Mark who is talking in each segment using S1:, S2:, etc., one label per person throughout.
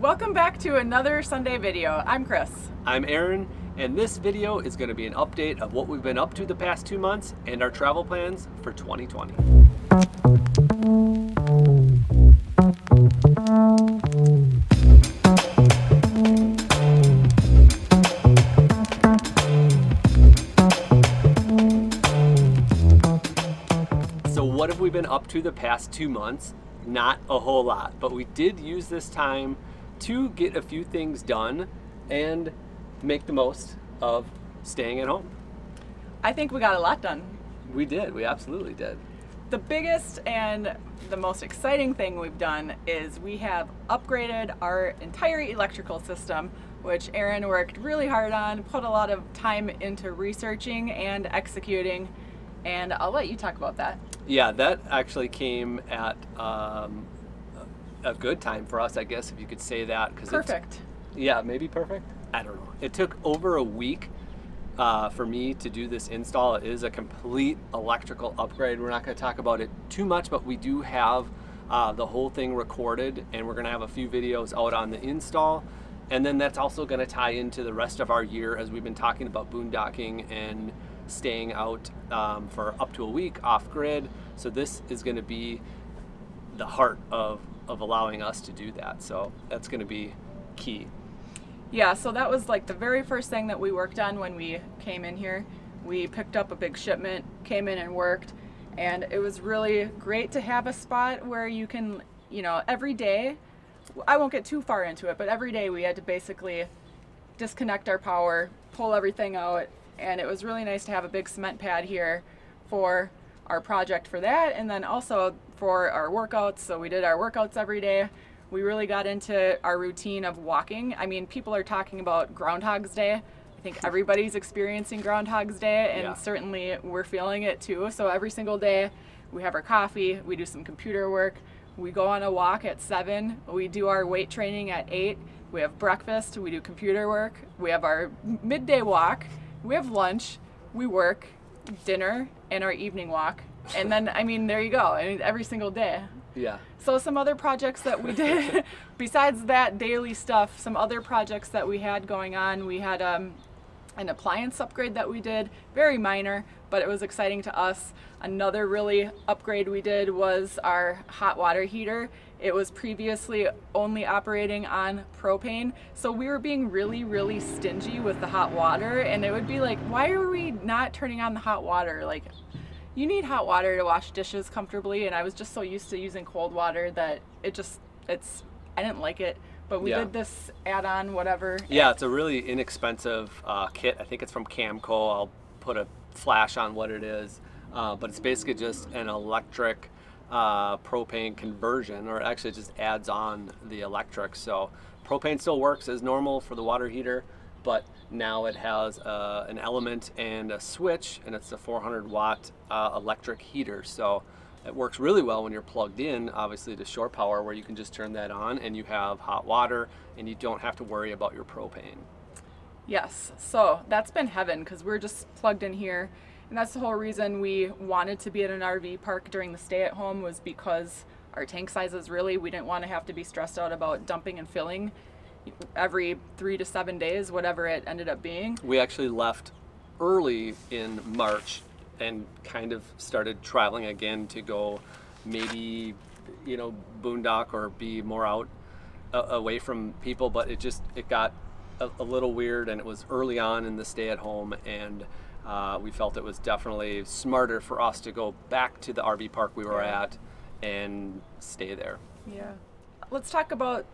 S1: Welcome back to another Sunday video. I'm Chris.
S2: I'm Aaron, and this video is going to be an update of what we've been up to the past 2 months and our travel plans for 2020. So what have we been up to the past 2 months? Not a whole lot, but we did use this time to get a few things done and make the most of staying at home.
S1: I think we got a lot done.
S2: We did, we absolutely did.
S1: The biggest and the most exciting thing we've done is we have upgraded our entire electrical system, which Aaron worked really hard on, put a lot of time into researching and executing, and I'll let you talk about that.
S2: Yeah, that actually came at a good time for us, I guess, if you could say that.
S1: Perfect.
S2: Yeah, maybe perfect? I don't know. It took over a week for me to do this install. It is a complete electrical upgrade. We're not going to talk about it too much, but we do have the whole thing recorded, and we're going to have a few videos out on the install. And then that's also going to tie into the rest of our year, as we've been talking about boondocking and staying out for up to a week off grid. So this is going to be the heart of allowing us to do that. So that's going to be key.
S1: Yeah, so that was like the very first thing that we worked on when we came in here. We picked up a big shipment, came in and worked, and it was really great to have a spot where you can, you know, every day, I won't get too far into it, but every day we had to basically disconnect our power, pull everything out, and it was really nice to have a big cement pad here for our project for that, and then also for our workouts. So we did our workouts every day. We really got into our routine of walking. I mean, people are talking about Groundhog's Day. I think everybody's experiencing Groundhog's Day, and certainly we're feeling it too. So every single day we have our coffee, we do some computer work, we go on a walk at 7, we do our weight training at 8, we have breakfast, we do computer work, we have our midday walk, we have lunch, we work, dinner, and our evening walk. And then, I mean, there you go. I mean, every single day.
S2: Yeah.
S1: So some other projects that we did, besides that daily stuff, some other projects that we had going on, we had an appliance upgrade that we did, very minor, but it was exciting to us. Another really upgrade we did was our hot water heater. It was previously only operating on propane, so we were being really, really stingy with the hot water, and it would be like, why are we not turning on the hot water? Like, you need hot water to wash dishes comfortably, and I was just so used to using cold water that I didn't like it. But we did this add-on, whatever. Yeah,
S2: it's a really inexpensive kit. I think it's from Camco. I'll put a flash on what it is. But it's basically just an electric propane conversion, or actually just adds on the electric. So propane still works as normal for the water heater, but now it has an element and a switch, and it's a 400 watt electric heater. So it works really well when you're plugged in, obviously, to shore power, where you can just turn that on and you have hot water and you don't have to worry about your propane.
S1: Yes, so that's been heaven, because we're just plugged in here. And that's the whole reason we wanted to be at an RV park during the stay at home, was because our tank sizes, really, we didn't want to have to be stressed out about dumping and filling every 3 to 7 days, whatever it ended up being.
S2: We actually left early in March and kind of started traveling again to go maybe, you know, boondock or be more out away from people, but it got a little weird, and it was early on in the stay at home, and we felt it was definitely smarter for us to go back to the RV park we were at and stay there.
S1: Yeah. Let's talk about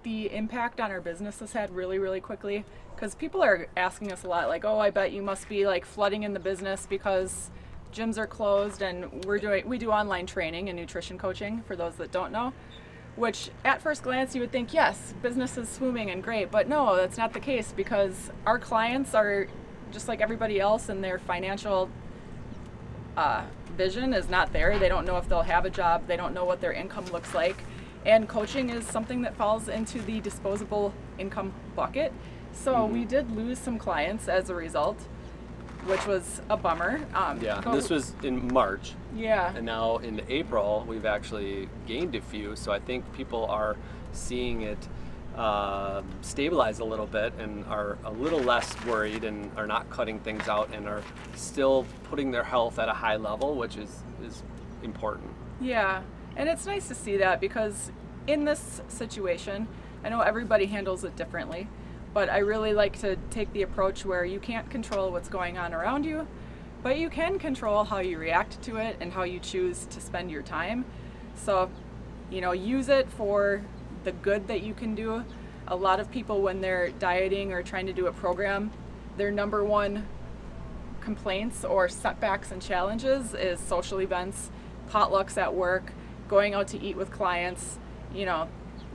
S1: the impact on our business this had really, really quickly, because people are asking us a lot, like, oh, I bet you must be like flooding in the business because gyms are closed, and we do online training and nutrition coaching, for those that don't know, which at first glance you would think, yes, business is swimming and great, but no, that's not the case, because our clients are just like everybody else, and their financial vision is not there. They don't know if they'll have a job, they don't know what their income looks like. And coaching is something that falls into the disposable income bucket. So we did lose some clients as a result, which was a bummer.
S2: This was in March.
S1: Yeah.
S2: And now in April, we've actually gained a few. So I think people are seeing it stabilize a little bit and are a little less worried and are not cutting things out and are still putting their health at a high level, which is important.
S1: Yeah, and it's nice to see that, because in this situation, I know everybody handles it differently, but I really like to take the approach where you can't control what's going on around you, but you can control how you react to it and how you choose to spend your time. So, you know, use it for the good that you can do. A lot of people, when they're dieting or trying to do a program, their number one complaints or setbacks and challenges is social events, potlucks at work, going out to eat with clients, you know,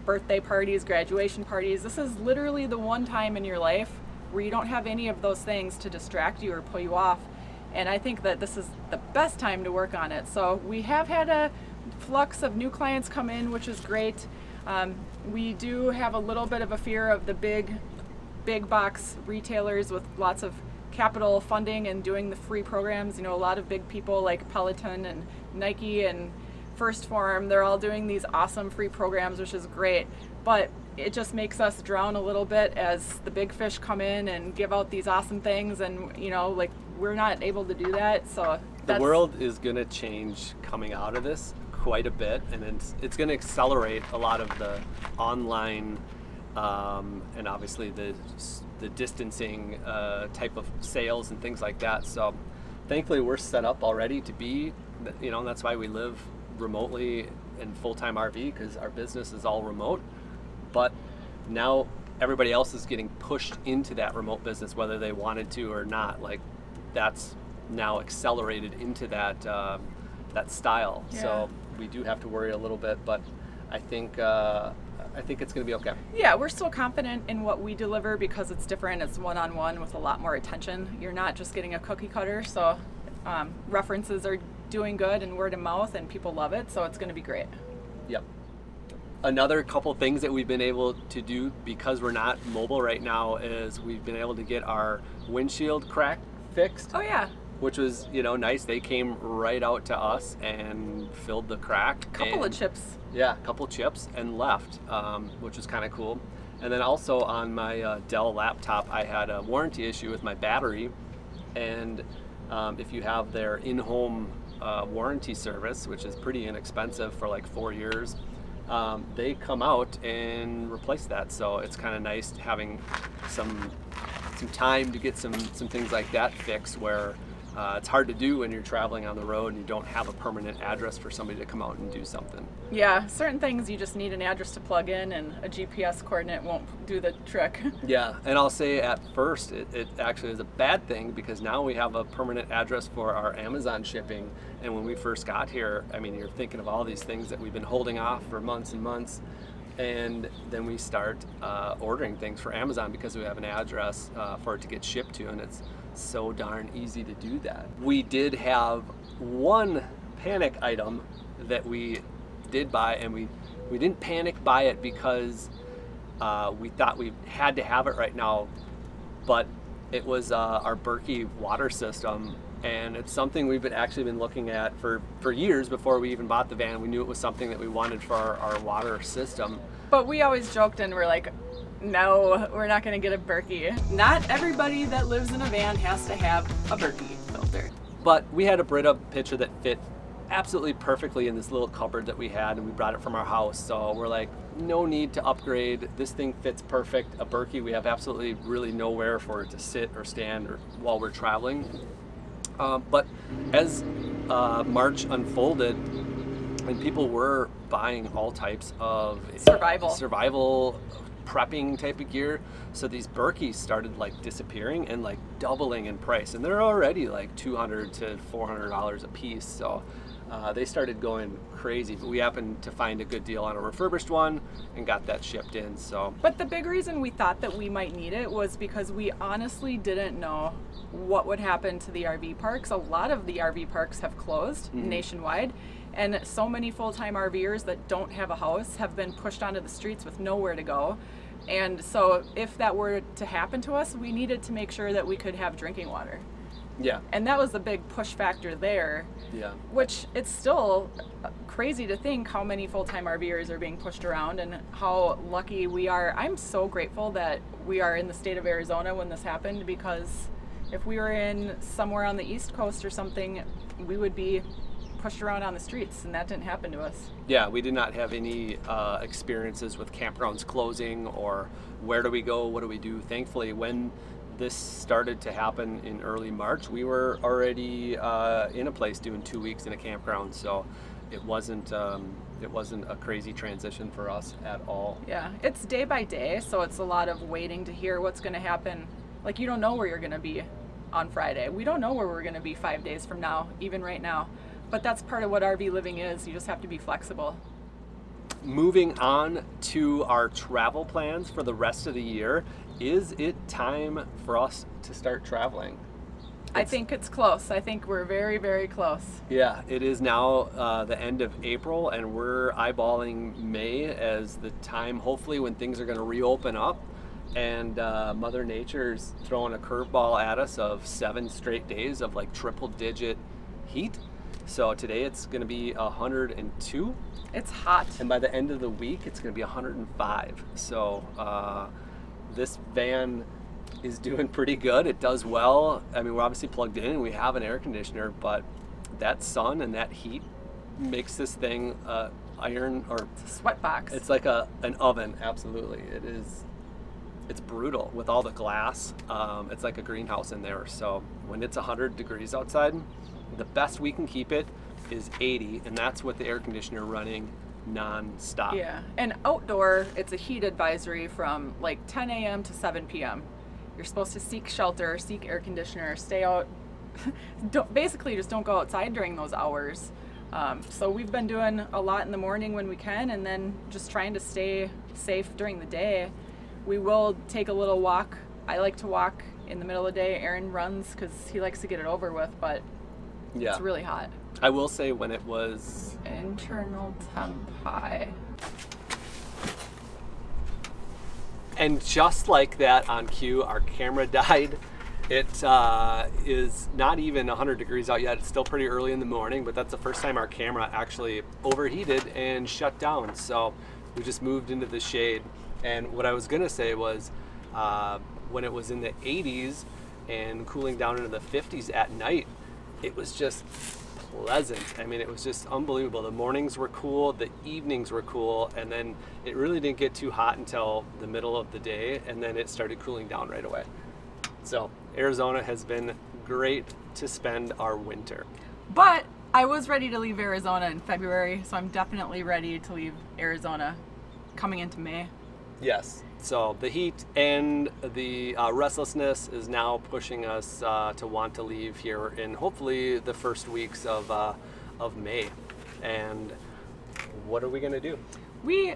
S1: birthday parties, graduation parties. This is literally the one time in your life where you don't have any of those things to distract you or pull you off. And I think that this is the best time to work on it. So we have had a flux of new clients come in, which is great. We do have a little bit of a fear of the big box retailers with lots of capital funding and doing the free programs. You know, a lot of big people like Peloton and Nike and First Form, they're all doing these awesome free programs, which is great, but it just makes us drown a little bit as the big fish come in and give out these awesome things, and you know, like, we're not able to do that. So
S2: the world is going to change coming out of this quite a bit, and it's going to accelerate a lot of the online and obviously the distancing type of sales and things like that. So thankfully we're set up already to be, you know, that's why we live remotely in full-time RV, because our business is all remote. But now everybody else is getting pushed into that remote business, whether they wanted to or not. Like, that's now accelerated into that that style. Yeah. So we do have to worry a little bit, but I think it's going to be okay. Yeah,
S1: we're still confident in what we deliver because it's different. It's one-on-one with a lot more attention. You're not just getting a cookie cutter. So references are doing good and word of mouth, and people love it. So it's going to be great.
S2: Yep. Another couple things that we've been able to do because we're not mobile right now is we've been able to get our windshield crack fixed.
S1: Oh yeah.
S2: Which was, you know, nice. They came right out to us and filled the crack.
S1: Couple of chips.
S2: Yeah, a couple chips and left, which was kind of cool. And then also on my Dell laptop, I had a warranty issue with my battery. And if you have their in-home warranty service, which is pretty inexpensive for like 4 years, they come out and replace that. So it's kind of nice having some time to get some things like that fixed, where it's hard to do when you're traveling on the road and you don't have a permanent address for somebody to come out and do something.
S1: Yeah, certain things you just need an address to plug in, and a GPS coordinate won't do the trick.
S2: Yeah, and I'll say at first it actually is a bad thing, because now we have a permanent address for our Amazon shipping. And when we first got here, I mean, you're thinking of all these things that we've been holding off for months and months. And then we start ordering things for Amazon because we have an address for it to get shipped to, and it's so darn easy to do that. We did have one panic item that we did buy, and we didn't panic buy it because we thought we had to have it right now, but it was our Berkey water system. And it's something we've actually been looking at for years before we even bought the van. We knew it was something that we wanted for our water system.
S1: But we always joked and we're like, no, we're not going to get a Berkey. Not everybody that lives in a van has to have a Berkey filter.
S2: But we had a Brita pitcher that fit absolutely perfectly in this little cupboard that we had, and we brought it from our house. So we're like, no need to upgrade. This thing fits perfect. A Berkey, we have absolutely really nowhere for it to sit or stand while we're traveling. But as March unfolded, and people were buying all types of survival prepping type of gear, so these Berkeys started like disappearing and like doubling in price, and they're already like $200 to $400 a piece. So they started going crazy, but we happened to find a good deal on a refurbished one and got that shipped in. So,
S1: but the big reason we thought that we might need it was because we honestly didn't know what would happen to the RV parks. A lot of the RV parks have closed nationwide, and so many full-time RVers that don't have a house have been pushed onto the streets with nowhere to go. And so if that were to happen to us, we needed to make sure that we could have drinking water.
S2: Yeah.
S1: And that was the big push factor there.
S2: Yeah.
S1: Which it's still crazy to think how many full-time RVers are being pushed around and how lucky we are. I'm so grateful that we are in the state of Arizona when this happened, because if we were in somewhere on the East Coast or something, we would be pushed around on the streets, and that didn't happen to us.
S2: Yeah, we did not have any experiences with campgrounds closing or where do we go, what do we do. Thankfully, when this started to happen in early March, we were already in a place doing 2 weeks in a campground, so it wasn't a crazy transition for us at all.
S1: Yeah, it's day by day, so it's a lot of waiting to hear what's going to happen. Like, you don't know where you're going to be on Friday. We don't know where we're going to be 5 days from now, even right now. But that's part of what RV living is. You just have to be flexible.
S2: Moving on to our travel plans for the rest of the year, is it time for us to start traveling?
S1: I think it's close. I think we're very, very close.
S2: Yeah, it is now the end of April, and we're eyeballing May as the time, hopefully, when things are going to reopen up. And Mother Nature's throwing a curveball at us of 7 straight days of like triple-digit heat. So today it's going to be 102.
S1: It's hot.
S2: And by the end of the week, it's going to be 105. So this van is doing pretty good. It does well. I mean, we're obviously plugged in and we have an air conditioner, but that sun and that heat makes this thing iron, or
S1: it's a sweat box.
S2: It's like an oven. Absolutely. It is. It's brutal with all the glass. It's like a greenhouse in there. So when it's 100 degrees outside, the best we can keep it is 80, and that's with the air conditioner running non-stop.
S1: Yeah, and outdoor, it's a heat advisory from like 10 a.m. to 7 p.m. You're supposed to seek shelter, seek air conditioner, stay out. Basically, just don't go outside during those hours. So we've been doing a lot in the morning when we can, and then just trying to stay safe during the day. We will take a little walk. I like to walk in the middle of the day. Aaron runs because he likes to get it over with, but yeah, it's really hot.
S2: I will say when it was
S1: internal temp high.
S2: And just like that on cue, our camera died. It is not even 100 degrees out yet. It's still pretty early in the morning, but that's the first time our camera actually overheated and shut down. So we just moved into the shade. And what I was gonna say was when it was in the 80s and cooling down into the 50s at night, it was just pleasant. I mean, it was just unbelievable. The mornings were cool, the evenings were cool, and then it really didn't get too hot until the middle of the day, and then it started cooling down right away. So Arizona has been great to spend our winter.
S1: But I was ready to leave Arizona in February, so I'm definitely ready to leave Arizona coming into May.
S2: Yes. So the heat and the restlessness is now pushing us to want to leave here in hopefully the first weeks of May. And what are we going to do?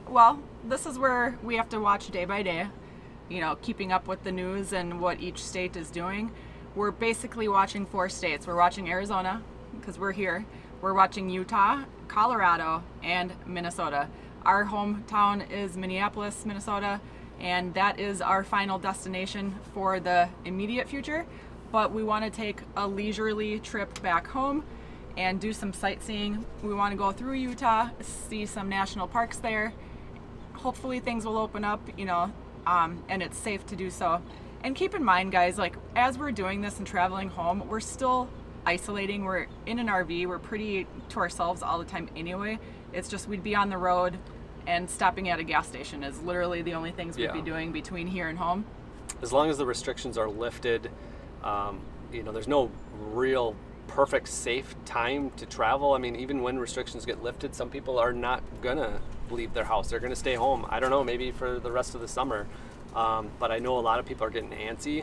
S1: Well, this is where we have to watch day by day, you know, keeping up with the news and what each state is doing. We're basically watching 4 states. We're watching Arizona because we're here. We're watching Utah, Colorado, and Minnesota. Our hometown is Minneapolis, Minnesota, and that is our final destination for the immediate future. But we want to take a leisurely trip back home and do some sightseeing. We want to go through Utah, see some national parks there. Hopefully things will open up, you know, and it's safe to do so. And keep in mind, guys, like as we're doing this and traveling home, we're still isolating. We're in an RV. We're pretty to ourselves all the time anyway. It's just we'd be on the road, and stopping at a gas station is literally the only things we'd be doing between here and home.
S2: As long as the restrictions are lifted, you know, there's no real perfect safe time to travel. I mean, even when restrictions get lifted, some people are not gonna leave their house. They're gonna stay home. I don't know, maybe for the rest of the summer. But I know a lot of people are getting antsy,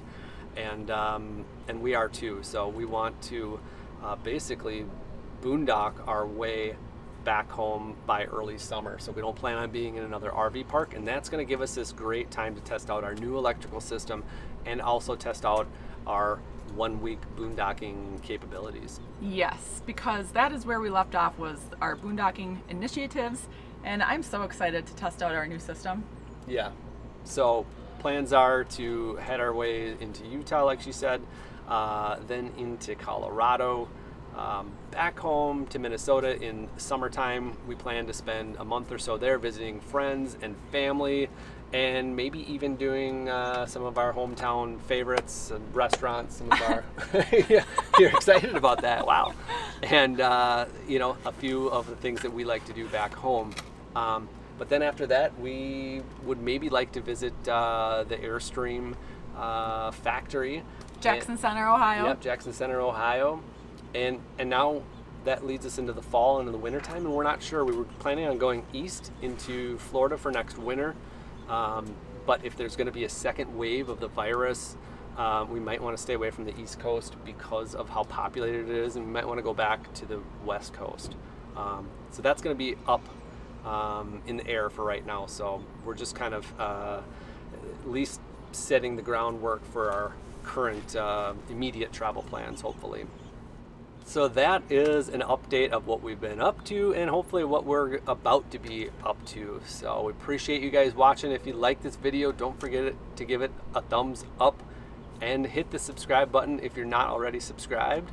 S2: and we are too. So we want to basically boondock our way back home by early summer. So we don't plan on being in another RV park, and that's going to give us this great time to test out our new electrical system and also test out our 1-week boondocking capabilities.
S1: Yes, because that is where we left off, was our boondocking initiatives, and I'm so excited to test out our new system.
S2: Yeah, so plans are to head our way into Utah, like she said. then into Colorado, back home to Minnesota in summertime. We plan to spend a month or so there visiting friends and family, and maybe even doing some of our hometown favorites and restaurants, some of our yeah, you're excited about that, wow. And you know, a few of the things that we like to do back home. But then after that, we would maybe like to visit the Airstream factory.
S1: Jackson Center, Ohio.
S2: Yep, Jackson Center, Ohio. And now that leads us into the fall and into the winter time, and we're not sure. We were planning on going east into Florida for next winter. But if there's going to be a second wave of the virus, we might want to stay away from the East Coast because of how populated it is, and we might want to go back to the West Coast. So that's going to be up in the air for right now. So we're just kind of at least setting the groundwork for our current immediate travel plans, hopefully. So that is an update of what we've been up to and hopefully what we're about to be up to. So we appreciate you guys watching. If you like this video, don't forget to give it a thumbs up and hit the subscribe button if you're not already subscribed.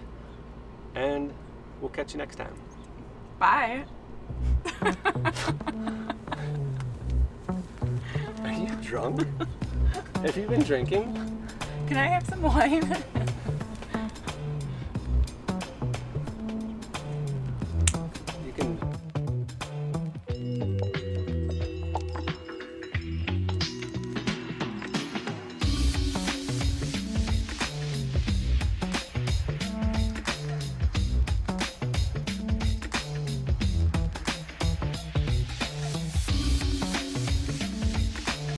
S2: And we'll catch you next time.
S1: Bye.
S2: Are you drunk? Have you been drinking?
S1: Can I have some wine?